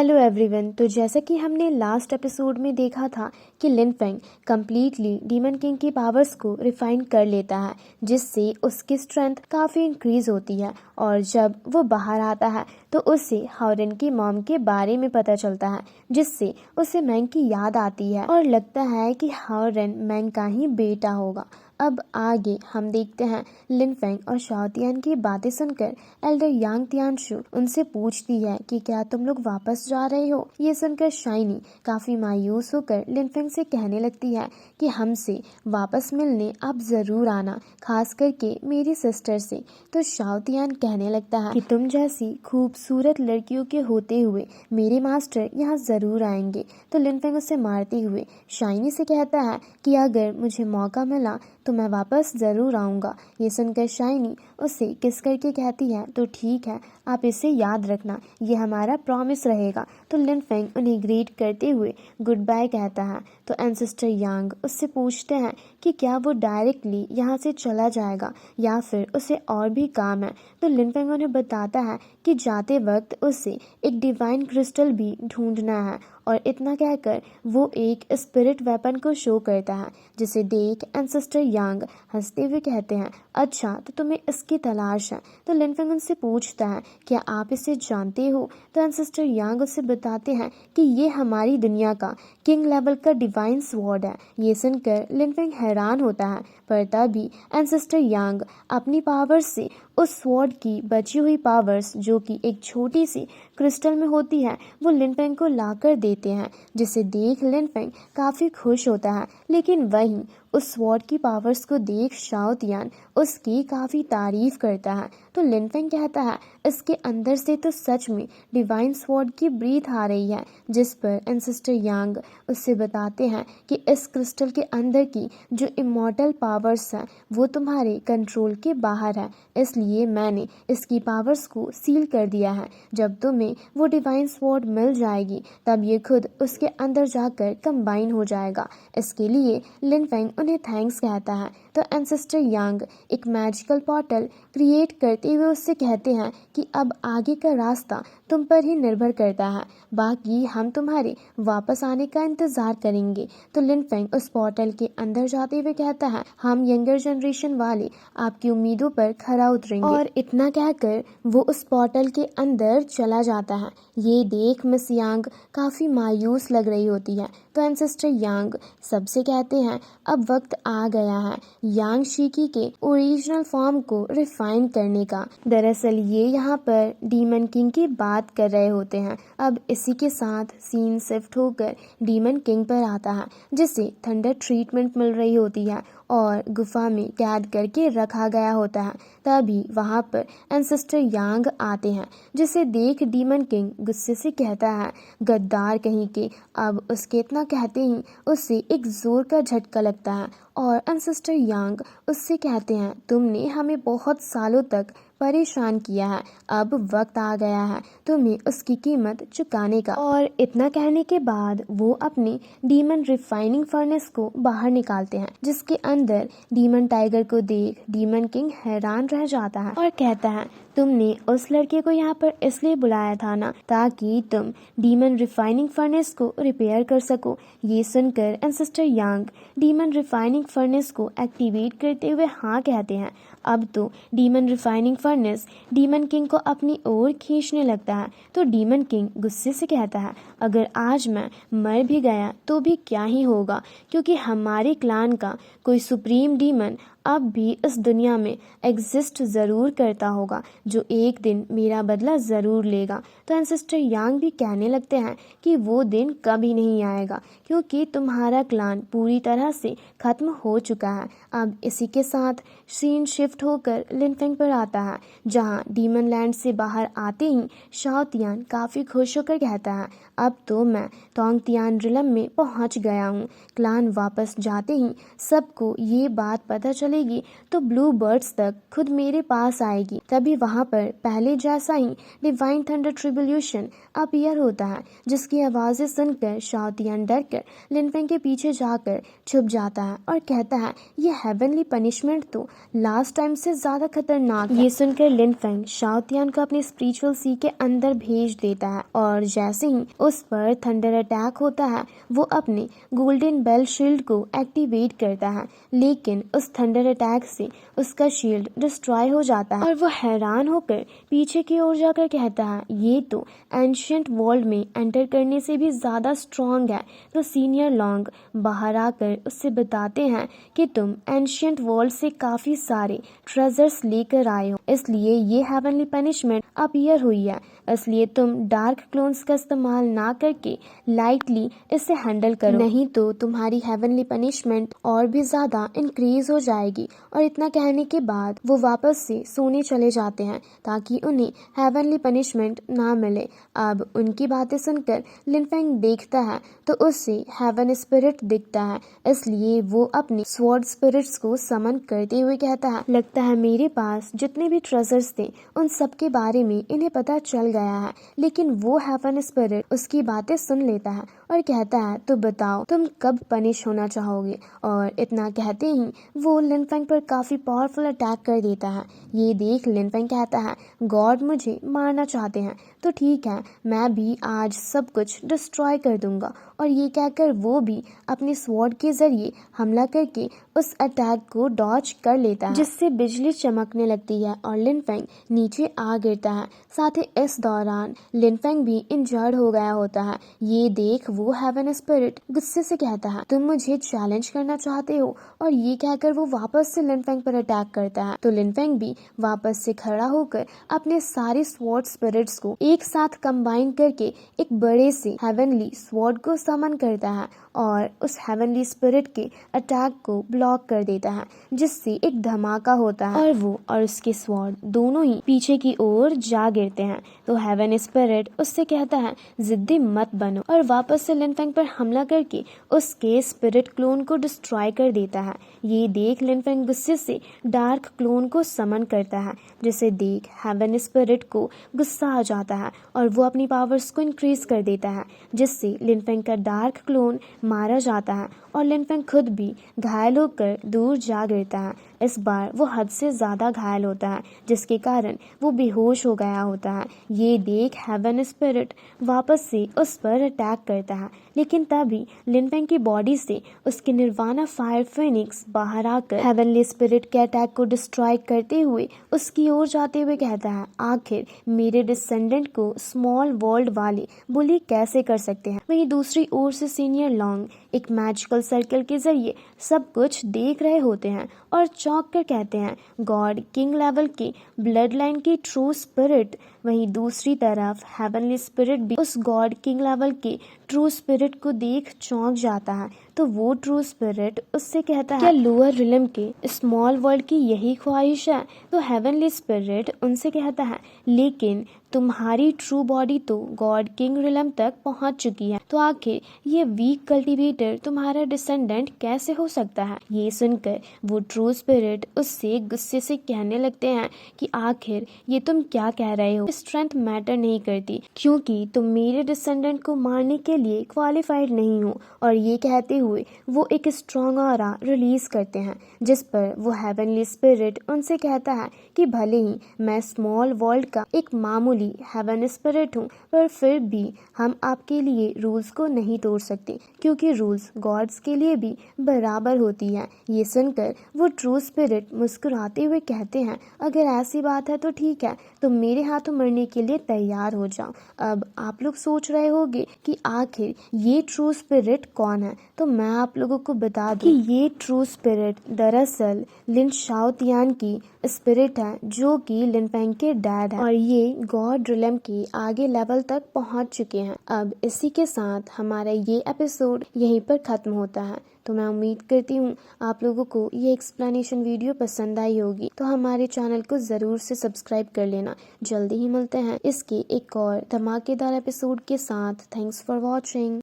Hello everyone. तो जैसा कि हमने लास्ट एपिसोड में देखा था कि लिन फेंग कम्प्लीटली डीमन किंग की पावर्स को रिफाइन कर लेता है, जिससे उसकी स्ट्रेंथ काफ़ी इंक्रीज होती है। और जब वो बाहर आता है तो उसे हाओरेन की मॉम के बारे में पता चलता है, जिससे उसे मैंग की याद आती है और लगता है कि हाओरेन मैंग का ही बेटा होगा। अब आगे हम देखते हैं लिन फेंग और शाओ तियान की बातें सुनकर एल्डर यांग तियानशु उनसे पूछती है कि क्या तुम लोग वापस जा रहे हो। ये सुनकर शाइनी काफी मायूस होकर लिन फेंग से कहने लगती है कि हमसे वापस मिलने आप जरूर आना, खास करके मेरी सिस्टर से। तो शाओ तियान कहने लगता है कि तुम जैसी खूबसूरत लड़कियों के होते हुए मेरे मास्टर यहाँ जरूर आएंगे। तो लिन फेंग उसे मारते हुए शाइनी से कहता है कि अगर मुझे मौका मिला तो मैं वापस ज़रूर आऊँगा। ये सुनकर शाइनी उसे किस करके कहती है, तो ठीक है, आप इसे याद रखना, ये हमारा प्रॉमिस रहेगा। तो लिन फेंग उन्हें ग्रीट करते हुए गुड बाय कहता है। तो एंसेस्टर यांग उससे पूछते हैं कि क्या वो डायरेक्टली यहाँ से चला जाएगा या फिर उसे और भी काम है। तो लिन फेंग उन्हें बताता है कि जाते वक्त उसे एक डिवाइन क्रिस्टल भी ढूंढना है, और इतना कहकर वो एक स्पिरिट वेपन को शो करता है, जिसे देख एंसेस्टर यांग हंसते हुए कहते हैं, अच्छा तो तुम्हें इसकी तलाश है। तो लिन फेंग उनसे पूछता है क्या आप इसे जानते हो। तो एंसेस्टर यांग उसे बताते हैं कि ये हमारी दुनिया का किंग लेवल का डिवाइन स्वॉर्ड है। ये सुनकर लिन फेंग हैरान होता है, पर तभी एंसेस्टर यांग अपनी पावर्स से उस स्वॉर्ड की बची हुई पावर्स, जो कि एक छोटी सी क्रिस्टल में होती है, वो लिन फेंग को लाकर देते हैं, जिसे देख लिन फेंग काफी खुश होता है। लेकिन वहीं उस स्वॉर्ड की पावर्स को देख शाओ तियान उसकी काफी तारीफ करता है। तो लिन फेंग कहता है इसके अंदर से तो सच में डिवाइन स्वॉर्ड की ब्रीथ आ रही है, जिस पर एंसेस्टर यांग उससे बताते हैं कि इस क्रिस्टल के अंदर की जो इमॉर्टल पावर्स हैं वो तुम्हारे कंट्रोल के बाहर है, इसलिए मैंने इसकी पावर्स को सील कर दिया है। जब तुम्हें वो डिवाइन स्वॉर्ड मिल जाएगी तब ये खुद उसके अंदर जाकर कंबाइन हो जाएगा। इसके लिए लिन फेंग उन्हें थैंक्स कहता है। तो एंसेस्टर यांग एक मैजिकल पोर्टल क्रिएट करते हुए उससे कहते हैं कि अब आगे का रास्ता तुम पर ही निर्भर करता है, बाकी हम तुम्हारे वापस आने का इंतजार करेंगे। तो लिन फेंग उस पोर्टल के अंदर जाते हुए कहता है हम यंगर जनरेशन वाले आपकी उम्मीदों पर खरा उतरेंगे, और इतना कहकर वो उस पोर्टल के अंदर चला जाता है। ये देख मिस यांग काफी मायूस लग रही होती है। तो एंसेस्टर यांग सबसे कहते हैं अब वक्त आ गया है यांग शिकी के ओरिजिनल फॉर्म को रिफाइन करने का। दरअसल ये यहाँ पर डीमन किंग की बात कर रहे होते हैं। अब इसी के साथ सीन शिफ्ट होकर डीमन किंग पर आता है, जिसे थंडर ट्रीटमेंट मिल रही होती है और गुफा में कैद करके रखा गया होता है। तभी वहाँ पर एंसेस्टर यांग आते हैं, जिसे देख डीमन किंग गुस्से से कहता है गद्दार कहीं के। अब उसके इतना कहते ही उससे एक जोर का झटका लगता है और एंसेस्टर यांग उससे कहते हैं तुमने हमें बहुत सालों तक परेशान किया है, अब वक्त आ गया है तुम्हें उसकी कीमत चुकाने का। और इतना कहने के बाद वो अपने डीमन रिफाइनिंग फर्नेस को बाहर निकालते हैं, जिसके अंदर डीमन टाइगर को देख डीमन किंग हैरान रह जाता है और कहता है तुमने उस लड़के को यहाँ पर इसलिए बुलाया था ना, ताकि तुम डीमन रिफाइनिंग फर्नेस को रिपेयर कर सको। ये सुनकर एंसेस्टर यांग डीमन रिफाइनिंग फर्नेस को एक्टिवेट करते हुए हाँ कहते हैं। अब तो demon refining furnace demon king को अपनी ओर खींचने लगता है। तो डीमन किंग गुस्से से कहता है अगर आज मैं मर भी गया तो भी क्या ही होगा, क्योंकि हमारे क्लान का कोई सुप्रीम डीमन अब भी इस दुनिया में एग्जिस्ट ज़रूर करता होगा, जो एक दिन मेरा बदला ज़रूर लेगा। तो एंसेस्टर यांग भी कहने लगते हैं कि वो दिन कभी नहीं आएगा, क्योंकि तुम्हारा क्लान पूरी तरह से ख़त्म हो चुका है। अब इसी के साथ सीन शिफ्ट होकर लिन फेंग पर आता है, जहां डीमन लैंड से बाहर आते ही शाओ तियान काफ़ी खुश होकर कहता है अब तो मैं टोंग तियान रिलम में पहुंच गया हूँ। क्लान वापस जाते ही सबको ये बात पता चलेगी तो ब्लू बर्ड्स तक खुद मेरे पास आएगी। तभी वहाँ पर पहले जैसा ही डिवाइन थंडर ट्रिब्यूशन अपीयर होता है, जिसकी आवाज़ें सुनकर शाओ तियान डर कर लिन फेंग के पीछे जाकर छुप जाता है और कहता है ये हेवनली पनिशमेंट तो लास्ट टाइम से ज्यादा खतरनाक है। ये सुनकर लिन फेंग शाओ तियान को अपने स्पिरिचुअल सी के अंदर भेज देता है और जैसे ही उस पर थंडर अटैक होता है वो अपने गोल्डन बेल शील्ड को एक्टिवेट करता है, लेकिन उस थंडर अटैक से उसका शील्ड डिस्ट्रॉय हो जाता है और वो हैरान होकर पीछे की ओर जाकर कहता है ये तो एंशियंट वर्ल्ड में एंटर करने से भी ज्यादा स्ट्रॉन्ग है। तो सीनियर लॉन्ग बाहर आकर उससे बताते हैं कि तुम एंशियंट वर्ल्ड से काफी सारे ट्रेजर्स लेकर आए हो, इसलिए ये हेवनली पनिशमेंट अपीयर हुई है, इसलिए तुम डार्क क्लोन्स का इस्तेमाल ना करके लाइटली इसे हैंडल करो, नहीं तो तुम्हारी हेवनली पनिशमेंट और भी ज्यादा इंक्रीज हो जाएगी। और इतना कहने के बाद वो वापस से सोने चले जाते हैं ताकि उन्हें हेवनली पनिशमेंट ना मिले। अब उनकी बातें सुनकर लिन फेंग देखता है तो उससे हेवन स्पिरिट दिखता है, इसलिए वो अपने स्वॉर्ड स्पिरिट्स को समन करते हुए कहता है लगता है मेरे पास जितने भी ट्रेजर्स थे उन सब के बारे में इन्हें पता चल गया है। लेकिन वो हेवन स्पिरिट उसकी बातें सुन लेता है और कहता है तो बताओ तुम कब पनिश होना चाहोगे। और इतना कहते ही वो लिन फेंग पर काफी पावरफुल अटैक कर देता है। ये देख लिन फेंग कहता है गॉड मुझे मारना चाहते हैं तो ठीक है, मैं भी आज सब कुछ डिस्ट्रॉय कर दूंगा। और ये कहकर वो भी अपने स्वॉर्ड के जरिए हमला करके उस अटैक को डॉज कर लेता है, जिससे बिजली चमकने लगती है और लिन फेंग नीचे आ गिरता है। साथ ही इस दौरान लिन फेंग भी इंजर्ड हो गया होता है। ये देख वो हेवन स्पिरिट गुस्से से कहता है तुम मुझे चैलेंज करना चाहते हो, और ये कहकर वो वापस से लिन फेंग पर अटैक करता है। तो लिन फेंग भी वापस से खड़ा होकर अपने सारे स्वॉर्ड स्पिरिट्स को एक साथ कंबाइन करके एक बड़े से हेवनली स्वॉर्ड को समन करता है और उस हेवनली स्पिरिट के अटैक को ब्लॉक कर देता है, जिससे एक धमाका होता है और वो और उसके स्वॉर्ड दोनों ही पीछे की ओर जा गिरते हैं। तो हेवन स्पिरिट उससे कहता है जिद्दी मत बनो और वापस से लिन फेंग पर हमला करके उसके स्पिरिट क्लोन को डिस्ट्रॉय कर देता है। ये देख लिन फेंग गुस्से से डार्क क्लोन को समन करता है, जिसे देख हेवन स्पिरिट को गुस्सा आ जाता है और वो अपनी पावर्स को इंक्रीज कर देता है, जिससे लिन फेंग का डार्क क्लोन मारा जाता है और लिन फेंग खुद भी घायल होकर दूर जा गिरता है। इस बार वो हद से ज्यादा घायल होता है, जिसके कारण वो बेहोश हो गया होता है। ये देख हेवन स्पिरिट वापस से उस पर अटैक करता है, लेकिन तभी लिन फेंग की बॉडी से उसके निर्वाणा फायर फिनिक्स बाहर आकर हेवनली स्पिरिट के अटैक को डिस्ट्रॉय करते हुए उसकी ओर जाते हुए कहता है आखिर मेरे डिसेंडेंट को स्मॉल वर्ल्ड वाले बुली कैसे कर सकते हैं। वहीं दूसरी ओर से सीनियर लॉन्ग एक मैजिकल सर्कल के जरिए सब कुछ देख रहे होते हैं और चौंक कर कहते हैं गॉड किंग लेवल की ब्लड लाइन की ट्रू स्पिरिट। वहीं दूसरी तरफ हेवनली स्पिरिट भी उस गॉड किंग लेवल के ट्रू स्पिरिट को देख चौंक जाता है। तो वो ट्रू स्पिरिट उससे कहता है क्या लोअर रिलम के स्मॉल वर्ल्ड की यही ख्वाहिश है। तो हेवनली स्पिरिट उनसे कहता है लेकिन तुम्हारी ट्रू बॉडी तो गॉड किंग रिलम तक पहुंच चुकी है, तो आखिर ये वीक कल्टीवेटर तुम्हारा डिसेंडेंट कैसे हो सकता है। ये सुनकर वो ट्रू स्पिरिट उससे गुस्से से कहने लगते हैं कि आखिर ये तुम क्या कह रहे हो, स्ट्रेंथ मैटर नहीं करती क्योंकि तुम मेरे डिसेंडेंट को मारने के लिए क्वालिफाइड नहीं हो। और ये कहते हुए वो एक स्ट्रॉन्ग ऑरा रिलीज करते हैं, जिस पर वो हेवनली स्पिरिट उनसे कहता है कि भले ही मैं स्मॉल वर्ल्ड का एक मामूली हेवन स्पिरिट हूँ, पर फिर भी हम आपके लिए रूल्स को नहीं तोड़ सकते क्योंकि रूल्स गॉड्स के लिए भी बराबर होती है। ये सुनकर वो ट्रू स्पिरिट मुस्कुराते हुए कहते हैं अगर ऐसी बात है तो ठीक है, तो मेरे हाथों मरने के लिए तैयार हो जाओ। अब आप लोग सोच रहे होंगे कि आखिर ये ट्रू स्पिरिट कौन है, तो मैं आप लोगों को बता दूं कि ये ट्रू स्पिरिट दरअसल लिन शाओ तियान की स्पिरिट है, जो कि लिन फेंग के डैड है और ये गॉड रिलम के आगे लेवल तक पहुंच चुके हैं। अब इसी के साथ हमारा ये एपिसोड यहीं पर खत्म होता है। तो मैं उम्मीद करती हूँ आप लोगों को ये एक्सप्लेनेशन वीडियो पसंद आई होगी, तो हमारे चैनल को ज़रूर से सब्सक्राइब कर लेना। जल्दी ही मिलते हैं इसके एक और धमाकेदार एपिसोड के साथ। Thanks for watching.